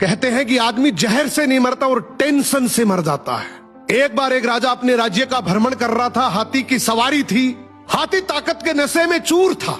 कहते हैं कि आदमी जहर से नहीं मरता और टेंशन से मर जाता है। एक बार एक राजा अपने राज्य का भ्रमण कर रहा था। हाथी की सवारी थी। हाथी ताकत के नशे में चूर था।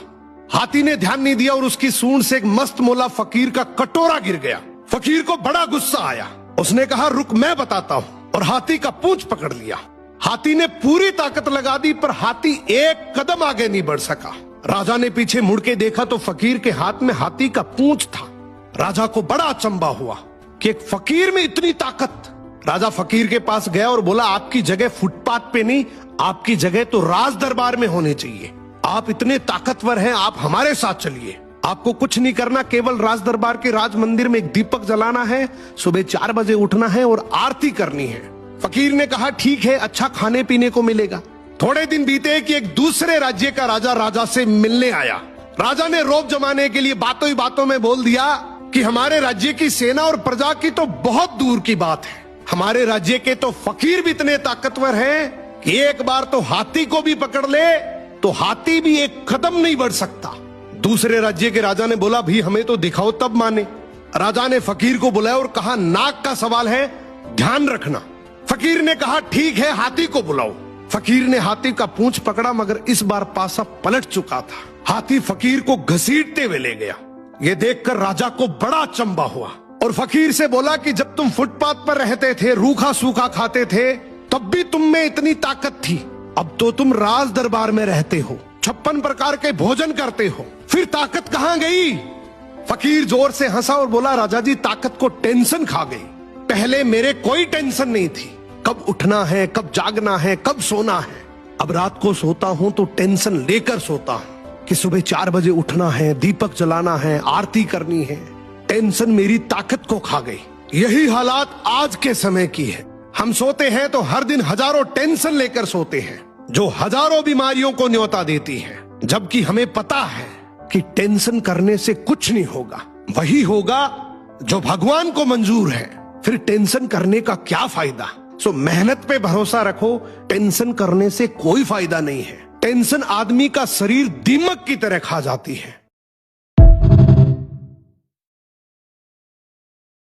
हाथी ने ध्यान नहीं दिया और उसकी सूंड से एक मस्त मोला फकीर का कटोरा गिर गया। फकीर को बड़ा गुस्सा आया। उसने कहा, रुक मैं बताता हूं, और हाथी का पूंछ पकड़ लिया। हाथी ने पूरी ताकत लगा दी पर हाथी एक कदम आगे नहीं बढ़ सका। राजा ने पीछे मुड़ के देखा तो फकीर के हाथ में हाथी का पूंछ था। राजा को बड़ा अचंभा हुआ कि एक फकीर में इतनी ताकत। राजा फकीर के पास गया और बोला, आपकी जगह फुटपाथ पे नहीं, आपकी जगह तो राज दरबार में होनी चाहिए। आप इतने ताकतवर हैं, आप हमारे साथ चलिए। आपको कुछ नहीं करना, केवल राज दरबार के राज मंदिर में एक दीपक जलाना है, सुबह 4 बजे उठना है और आरती करनी है। फकीर ने कहा, ठीक है, अच्छा खाने पीने को मिलेगा। थोड़े दिन बीते कि एक दूसरे राज्य का राजा से मिलने आया। राजा ने रौब जमाने के लिए बातों ही बातों में बोल दिया कि हमारे राज्य की सेना और प्रजा की तो बहुत दूर की बात है। हमारे राज्य के तो फकीर भी इतने ताकतवर हैं कि एक बार तो हाथी को भी पकड़ ले तो हाथी भी एक कदम नहीं बढ़ सकता। दूसरे राज्य के राजा ने बोला, भी हमें तो दिखाओ तब माने। राजा ने फकीर को बुलाया और कहा, नाक का सवाल है, ध्यान रखना। फकीर ने कहा, ठीक है, हाथी को बुलाओ। फकीर ने हाथी का पूंछ पकड़ा मगर इस बार पासा पलट चुका था। हाथी फकीर को घसीटते हुए ले गया। ये देखकर राजा को बड़ा अचंभा हुआ और फकीर से बोला कि जब तुम फुटपाथ पर रहते थे, रूखा सूखा खाते थे, तब भी तुम में इतनी ताकत थी। अब तो तुम राज दरबार में रहते हो, 56 प्रकार के भोजन करते हो, फिर ताकत कहां गई? फकीर जोर से हंसा और बोला, राजा जी, ताकत को टेंशन खा गई। पहले मेरे कोई टेंशन नहीं थी, कब उठना है, कब जागना है, कब सोना है। अब रात को सोता हूं तो टेंशन लेकर सोता हूं कि सुबह 4 बजे उठना है, दीपक जलाना है, आरती करनी है। टेंशन मेरी ताकत को खा गई। यही हालात आज के समय की है। हम सोते हैं तो हर दिन हजारों टेंशन लेकर सोते हैं जो हजारों बीमारियों को न्योता देती है, जबकि हमें पता है कि टेंशन करने से कुछ नहीं होगा। वही होगा जो भगवान को मंजूर है। फिर टेंशन करने का क्या फायदा? सो मेहनत पे भरोसा रखो, टेंशन करने से कोई फायदा नहीं है। टेंशन आदमी का शरीर दीमक की तरह खा जाती है।